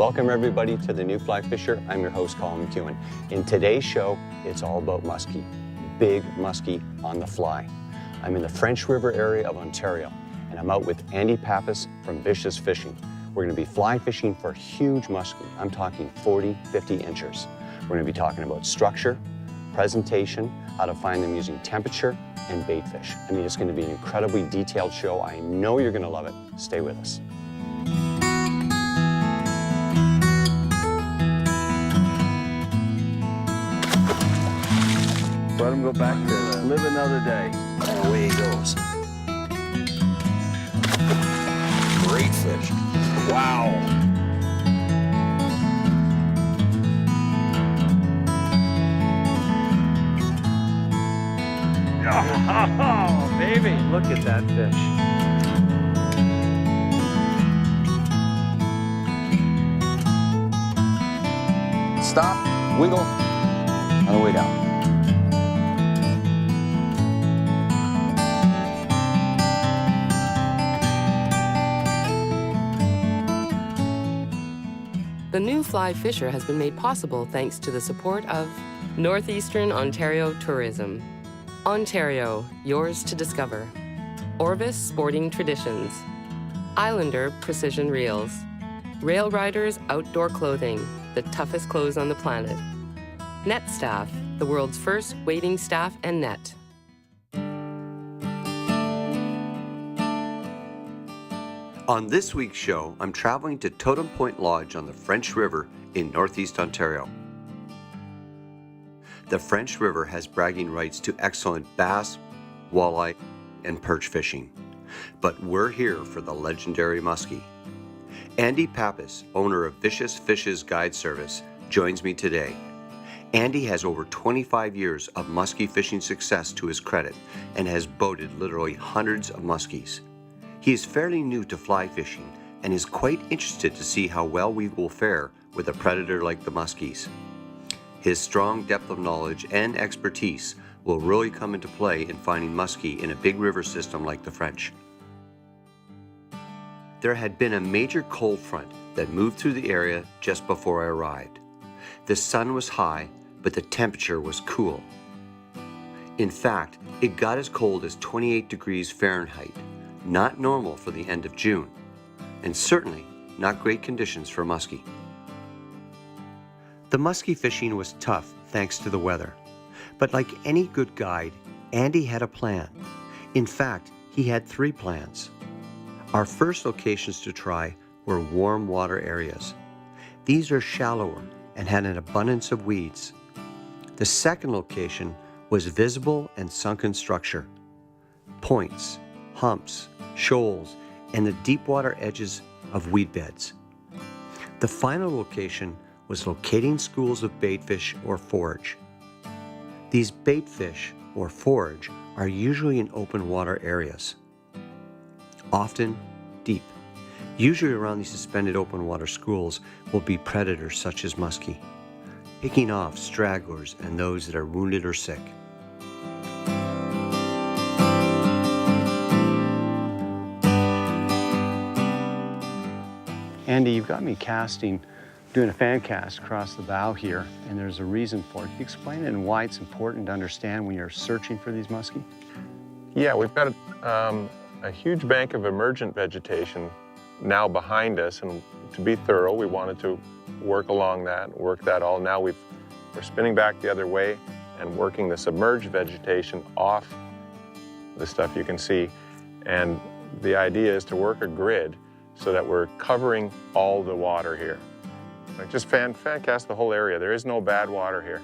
Welcome everybody to the New Fly Fisher. I'm your host, Colin McKeown. In today's show, it's all about muskie. Big muskie on the fly. I'm in the French River area of Ontario, and I'm out with Andy Pappas from Vicious Fishing. We're gonna be fly fishing for huge muskie. I'm talking 40, 50 inches. We're gonna be talking about structure, presentation, how to find them using temperature, and bait fish. I mean, it's gonna be an incredibly detailed show. I know you're gonna love it. Stay with us. Let him go back to live another day. And away he goes. Great fish. Wow. Oh, baby, look at that fish. Stop, wiggle, on the way down. The new Fly Fisher has been made possible thanks to the support of Northeastern Ontario Tourism. Ontario, yours to discover. Orvis Sporting Traditions. Islander Precision Reels. Rail Riders Outdoor Clothing, the toughest clothes on the planet. Net Staff, the world's first wading staff and net. On this week's show, I'm traveling to Totem Point Lodge on the French River in Northeast Ontario. The French River has bragging rights to excellent bass, walleye, and perch fishing. But we're here for the legendary muskie. Andy Pappas, owner of Vicious Fish's Guide Service, joins me today. Andy has over 25 years of muskie fishing success to his credit and has boated literally hundreds of muskies. He is fairly new to fly fishing and is quite interested to see how well we will fare with a predator like the muskies. His strong depth of knowledge and expertise will really come into play in finding muskie in a big river system like the French. There had been a major cold front that moved through the area just before I arrived. The sun was high, but the temperature was cool. In fact, it got as cold as 28 degrees Fahrenheit. Not normal for the end of June, and certainly not great conditions for muskie. The muskie fishing was tough thanks to the weather, but like any good guide, Andy had a plan. In fact, he had 3 plans. Our first locations to try were warm water areas. These are shallower and had an abundance of weeds. The second location was visible and sunken structure. Points, humps, shoals, and the deep water edges of weed beds. The final location was locating schools of baitfish or forage. These baitfish or forage are usually in open water areas, often deep. Usually around these suspended open water schools will be predators such as muskie, picking off stragglers and those that are wounded or sick. Andy, you've got me doing a fan cast across the bow here, and there's a reason for it. Can you explain it and why it's important to understand when you're searching for these muskie? Yeah, we've got a huge bank of emergent vegetation now behind us, and to be thorough, we wanted to work along that, work that all. Now we're spinning back the other way and working the submerged vegetation off the stuff you can see. And the idea is to work a grid so that we're covering all the water here. Like just fan cast the whole area. There is no bad water here.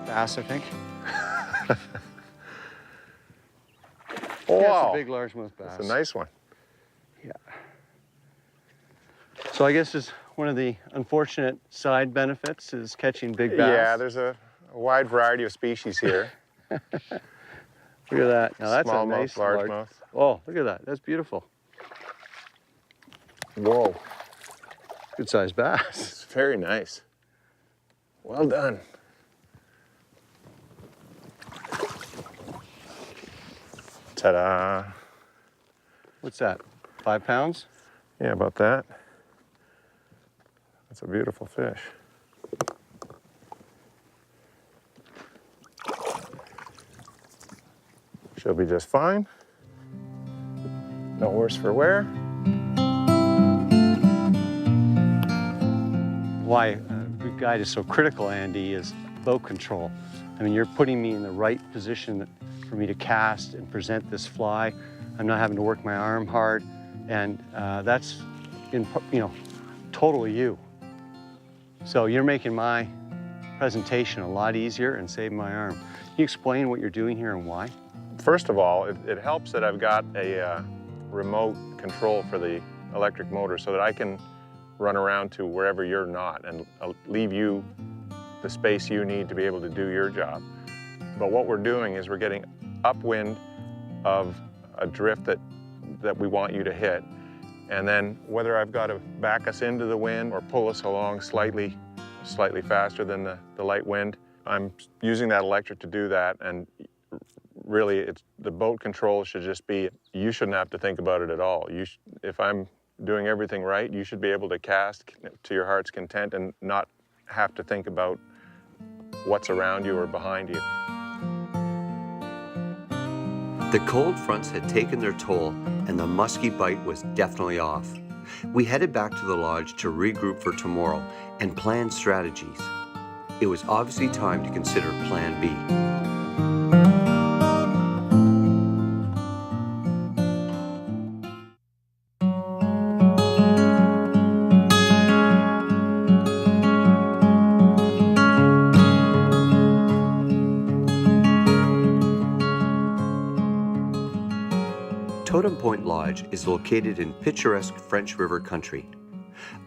Bass, I think. Oh, Yeah, wow. it's a big largemouth bass. That's a nice one. Yeah. So I guess it's one of the unfortunate side benefits is catching big bass. Yeah, there's a wide variety of species here. Look at that. Now that's a Smallmouth, nice largemouth. Oh, look at that. That's beautiful. Whoa. Good sized bass. It's very nice. Well done. Ta-da. What's that? 5 pounds? Yeah, about that. That's a beautiful fish. She'll be just fine. No worse for wear. Why good guide is so critical, Andy, is boat control. I mean, you're putting me in the right position for me to cast and present this fly. I'm not having to work my arm hard, and that's, totally you. So you're making my presentation a lot easier and saving my arm. Can you explain what you're doing here and why? First of all, it helps that I've got a remote control for the electric motor so that I can run around to wherever you're not and leave you the space you need to be able to do your job. But what we're doing is we're getting upwind of a drift that we want you to hit. And then whether I've got to back us into the wind or pull us along slightly faster than the light wind, I'm using that electric to do that. And really, the boat control should just be, you shouldn't have to think about it at all. If I'm doing everything right, you should be able to cast to your heart's content and not have to think about what's around you or behind you. The cold fronts had taken their toll, and the musky bite was definitely off. We headed back to the lodge to regroup for tomorrow and plan strategies. It was obviously time to consider Plan B. Totem Point Lodge is located in picturesque French River country,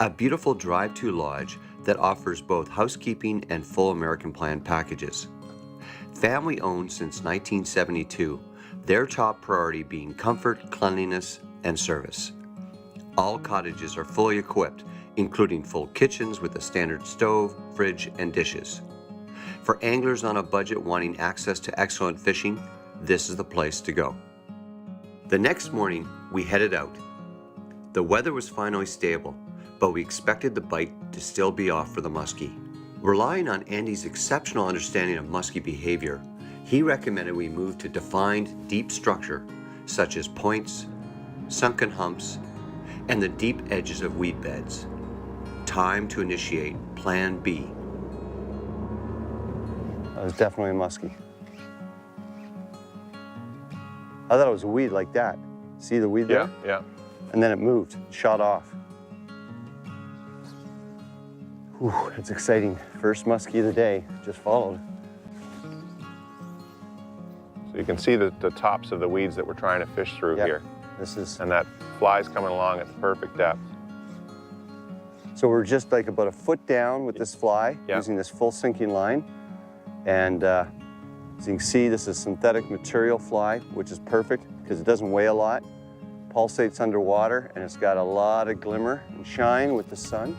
a beautiful drive-to lodge that offers both housekeeping and full American plan packages. Family owned since 1972, their top priority being comfort, cleanliness, and service. All cottages are fully equipped, including full kitchens with a standard stove, fridge, and dishes. For anglers on a budget wanting access to excellent fishing, this is the place to go. The next morning, we headed out. The weather was finally stable, but we expected the bite to still be off for the muskie. Relying on Andy's exceptional understanding of muskie behavior, he recommended we move to defined, deep structure, such as points, sunken humps, and the deep edges of weed beds. Time to initiate Plan B. That was definitely a muskie. I thought it was a weed like that. See the weed there? Yeah. And then it moved, shot off. Whew, that's exciting. First muskie of the day, just followed. So you can see the tops of the weeds that we're trying to fish through here. This is, And that fly's coming along at the perfect depth. so we're just like about a foot down with this fly, using this full sinking line. And as you can see, this is synthetic material fly, which is perfect because it doesn't weigh a lot, pulsates underwater, and it's got a lot of glimmer and shine with the sun.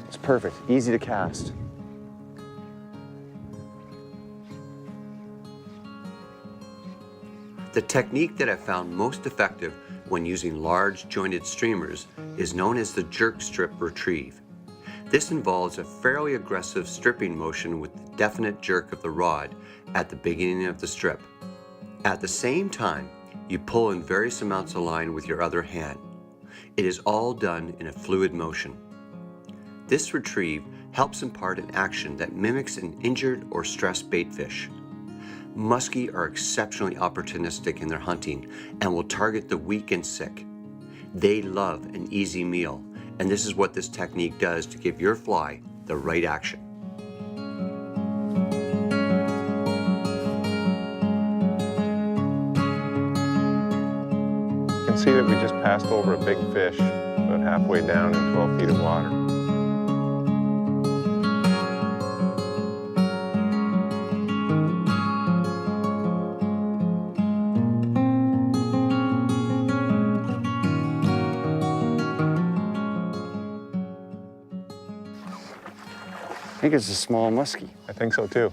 It's perfect, easy to cast. The technique that I found most effective when using large jointed streamers is known as the jerk strip retrieve. This involves a fairly aggressive stripping motion with the definite jerk of the rod at the beginning of the strip. At the same time, you pull in various amounts of line with your other hand. It is all done in a fluid motion. This retrieve helps impart an action that mimics an injured or stressed baitfish. Muskie are exceptionally opportunistic in their hunting and will target the weak and sick. They love an easy meal, and this is what this technique does to give your fly the right action. You can see that we just passed over a big fish about halfway down in 12 feet of water. think it's a small muskie. I think so too.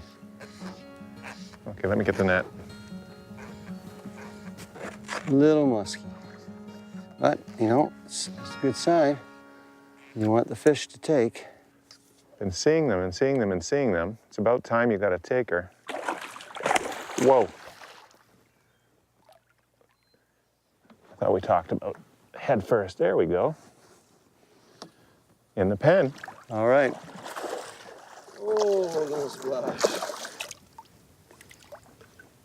Okay, let me get the net. Little muskie. But, you know, it's a good sign. You want the fish to take. Been seeing them and seeing them and seeing them. It's about time you got a taker. Whoa. I thought we talked about head first. There we go. In the pen. All right. Oh, little splash.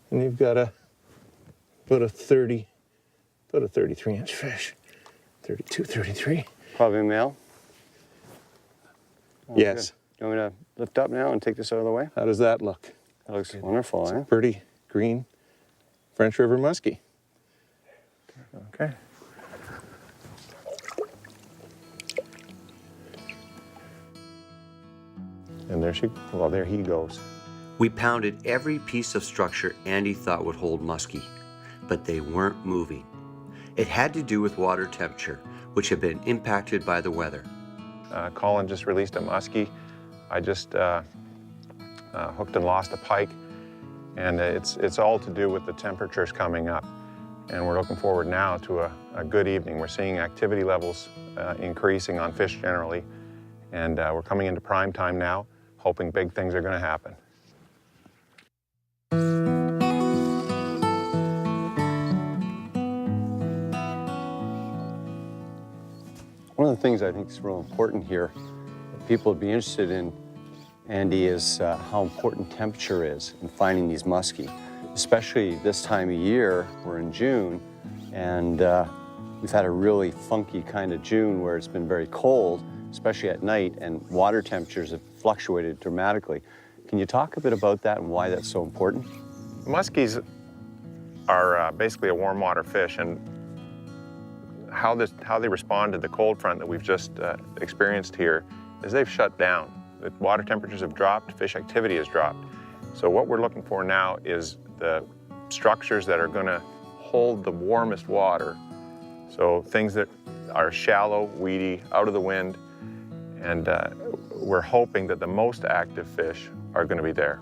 And you've got about a 33-inch fish. 32, 33. Probably a male. Oh, Yes. good. You want me to lift up now and take this out of the way? How does that look? That looks wonderful, It's eh? a pretty green French River muskie. Okay. And there he goes. We pounded every piece of structure Andy thought would hold muskie, but they weren't moving. It had to do with water temperature, which had been impacted by the weather. Colin just released a muskie. I just hooked and lost a pike, and it's all to do with the temperatures coming up. And we're looking forward now to a good evening. We're seeing activity levels increasing on fish generally, and we're coming into prime time now, hoping big things are going to happen. One of the things I think is real important here, that people would be interested in, Andy, is how important temperature is in finding these muskie. Especially this time of year, we're in June, and we've had a really funky kind of June where it's been very cold, especially at night, and water temperatures have fluctuated dramatically. Can you talk a bit about that and why that's so important? Muskies are basically a warm water fish, and how they respond to the cold front that we've just experienced here is they've shut down. The water temperatures have dropped, fish activity has dropped. So what we're looking for now is the structures that are going to hold the warmest water. So things that are shallow, weedy, out of the wind, and we're hoping that the most active fish are going to be there.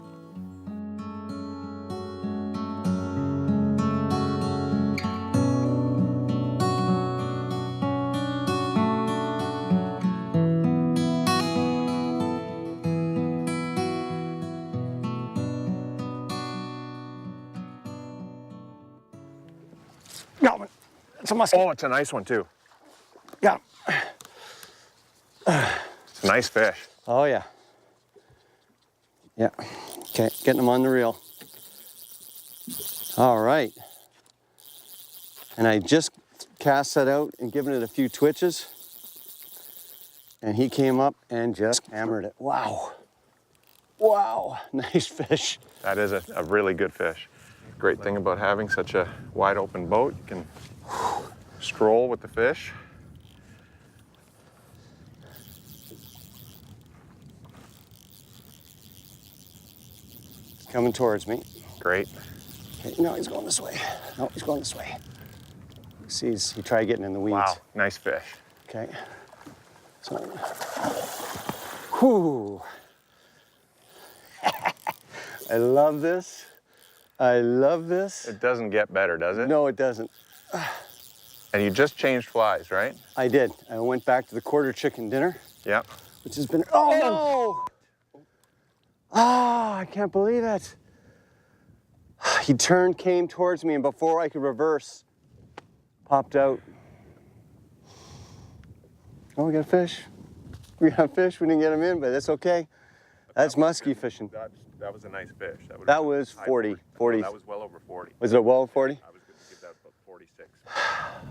Got one. It's a muskie. Oh, it's a nice one too. Got him. It's a nice fish. Oh, yeah. Yeah. Okay, getting them on the reel. All right. And I just cast that out and given it a few twitches. And he came up and just hammered it. Wow. Wow, nice fish. That is a really good fish. Great thing about having such a wide open boat, you can stroll with the fish. It's coming towards me. Great. Okay, no, he's going this way. No, he's going this way. He tried getting in the weeds. Wow, nice fish. Okay. So, whew. I love this. I love this. It doesn't get better, does it? No, it doesn't. And you just changed flies, right? I did. I went back to the quarter chicken dinner, Yep. which has been, oh no! Ah, I can't believe it. He turned, came towards me, and before I could reverse, popped out. Oh, we got a fish. We got a fish. We didn't get him in, but that's okay. That's muskie fishing. That was a nice fish. That was 40. 40. That was well over 40. Was it well 40? I was going to give that about 46.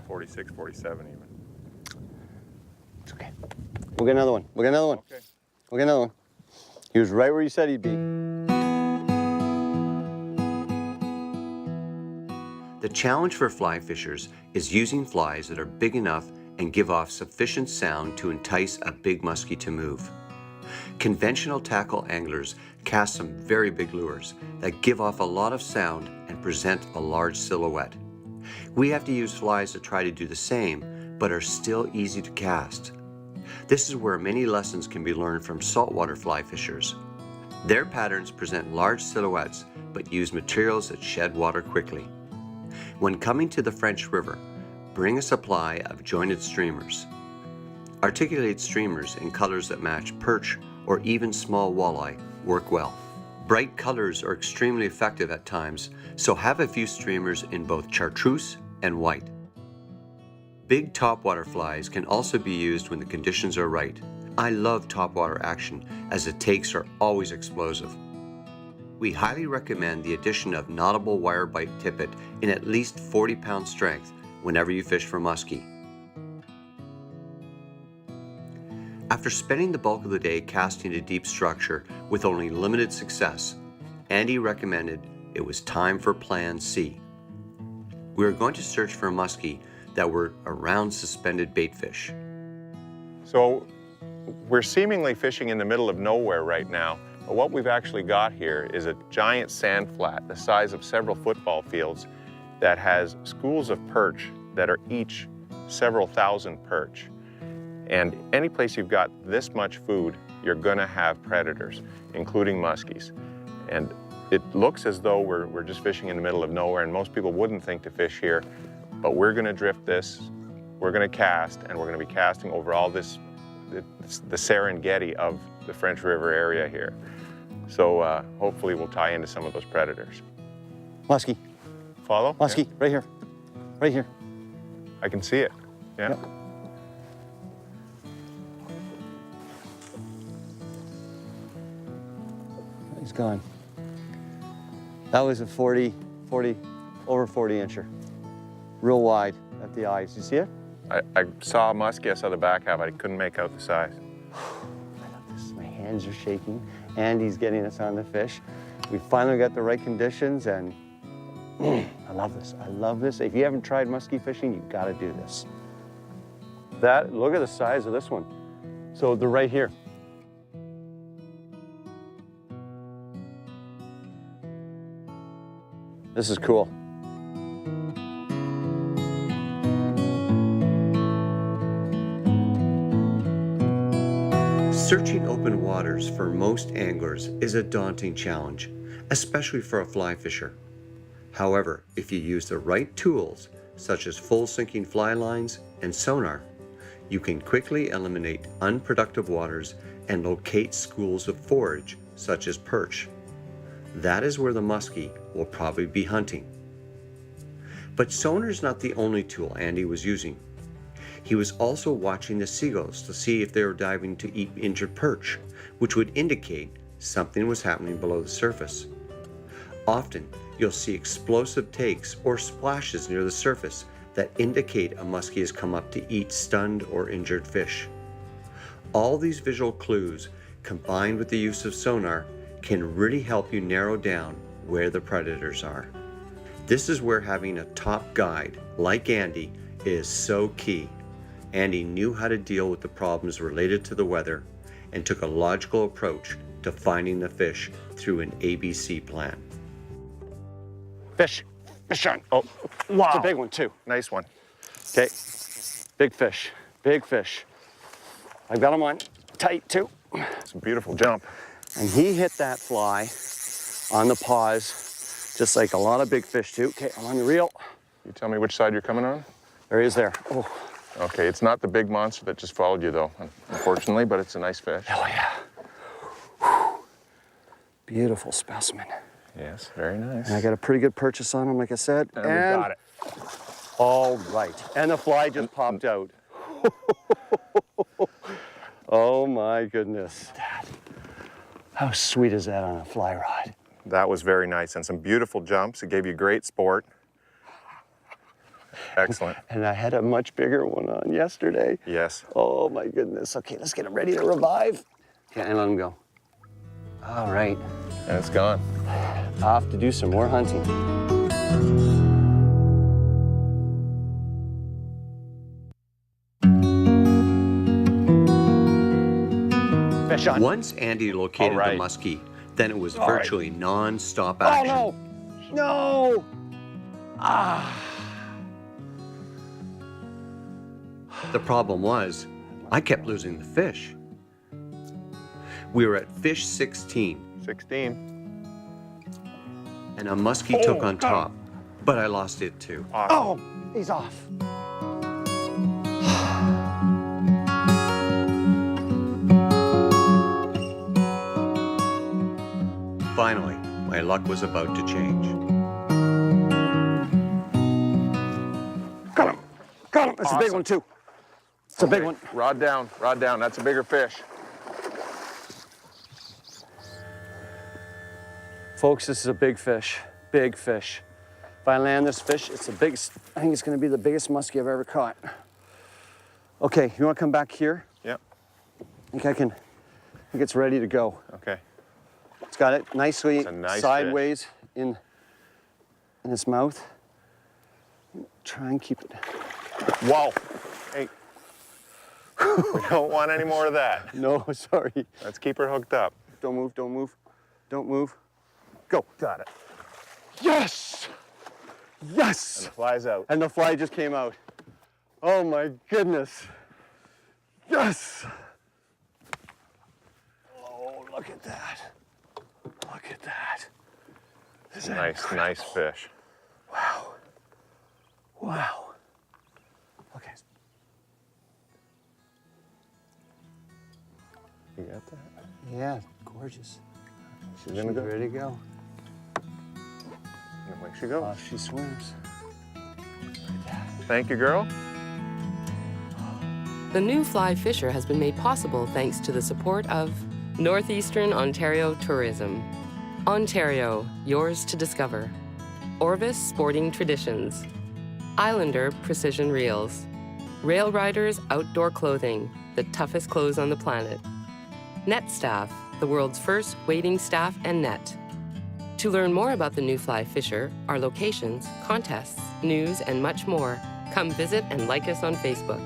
46, 47 even. It's okay. We'll get another one. We'll get another one. Okay. We'll get another one. He was right where you said he'd be. The challenge for fly fishers is using flies that are big enough and give off sufficient sound to entice a big muskie to move. Conventional tackle anglers cast some very big lures that give off a lot of sound and present a large silhouette. We have to use flies that try to do the same, but are still easy to cast. This is where many lessons can be learned from saltwater fly fishers. Their patterns present large silhouettes, but use materials that shed water quickly. When coming to the French River, bring a supply of jointed streamers. Articulated streamers in colors that match perch or even small walleye work well. Bright colors are extremely effective at times, so have a few streamers in both chartreuse and white. Big topwater flies can also be used when the conditions are right. I love topwater action as the takes are always explosive. We highly recommend the addition of knottable wire bite tippet in at least 40-pound strength whenever you fish for muskie. After spending the bulk of the day casting a deep structure with only limited success, Andy recommended it was time for Plan C. We were going to search for muskie that were around suspended baitfish. So we're seemingly fishing in the middle of nowhere right now, but what we've actually got here is a giant sand flat the size of several football fields that has schools of perch that are each several thousand perch. And any place you've got this much food, you're gonna have predators, including muskies. And it looks as though we're just fishing in the middle of nowhere, and most people wouldn't think to fish here, but we're gonna drift this, we're gonna cast, and we're gonna be casting over all this, the Serengeti of the French River area here. So hopefully we'll tie into some of those predators. Musky, Follow? musky, Yeah. right here, right here. I can see it, yeah. Yep. He's gone. That was a over 40 incher. Real wide at the eyes. You see it? I saw a muskie, I saw the back half, I couldn't make out the size. I love this. My hands are shaking. Andy's getting us on the fish. We finally got the right conditions, and I love this. I love this. If you haven't tried muskie fishing, you've got to do this. Look at the size of this one. So they're right here. This is cool. Searching open waters for most anglers is a daunting challenge, especially for a fly fisher. However, if you use the right tools, such as full sinking fly lines and sonar, you can quickly eliminate unproductive waters and locate schools of forage, such as perch. That is where the muskie will probably be hunting. But sonar is not the only tool Andy was using. He was also watching the seagulls to see if they were diving to eat injured perch, which would indicate something was happening below the surface. Often, you'll see explosive takes or splashes near the surface that indicate a muskie has come up to eat stunned or injured fish. All these visual clues, combined with the use of sonar, can really help you narrow down where the predators are. This is where having a top guide like Andy is so key. Andy knew how to deal with the problems related to the weather and took a logical approach to finding the fish through an ABC plan. Fish. Fish on. Oh, wow. It's a big one too. Nice one. Okay. Big fish. Big fish. I've got him on tight too. It's a beautiful jump. And he hit that fly on the paws, just like a lot of big fish do. Okay, I'm on the reel. You tell me which side you're coming on? There he is there. Oh, Okay, it's not the big monster that just followed you though, unfortunately, but it's a nice fish. oh yeah. Whew. Beautiful specimen. Yes, very nice. And I got a pretty good purchase on him, like I said. And we got it. All right. And the fly just popped out. Oh my goodness. Dad, how sweet is that on a fly rod? That was very nice, and some beautiful jumps. It gave you great sport. Excellent. And I had a much bigger one on yesterday. Yes. Oh my goodness. Okay, let's get him ready to revive. Okay, and let him go. All right. And it's gone. Off to do some more hunting. Fish on. Once Andy located All right. the muskie, then it was All right. virtually non-stop Oh action. no! No! Ah! The problem was, I kept losing the fish. We were at fish 16, 16. and a muskie took on top, but I lost it too. Oh, he's off. Finally, my luck was about to change. Got him. Got him. It's a big one, too. It's a big one. Rod down, rod down. That's a bigger fish. Folks, this is a big fish. Big fish. If I land this fish, it's the biggest, I think it's going to be the biggest muskie I've ever caught. Okay, you want to come back here? Yep. I think it's ready to go. Okay. It's got it nicely It's a nice sideways in its mouth. Try and keep it. Whoa. Hey. We don't want any more of that. No, sorry. Let's keep her hooked up. Don't move, don't move. Don't move. Go. Got it. Yes! Yes! And the fly's out. And the fly just came out. Oh my goodness. Yes! Oh, look at that. Look at that. This is Nice, incredible. nice fish. Wow. Wow. Okay. You got that? Yeah, gorgeous. She's gonna go. ready to go. Where she goes. Off she swims. Thank you, girl. The new fly fisher has been made possible thanks to the support of Northeastern Ontario Tourism. Ontario, yours to discover. Orvis Sporting Traditions. Islander Precision Reels. Rail Riders Outdoor Clothing, the toughest clothes on the planet. Net Staff, the world's first wading staff and net. To learn more about the new fly fisher, our locations, contests, news, and much more, come visit and like us on Facebook.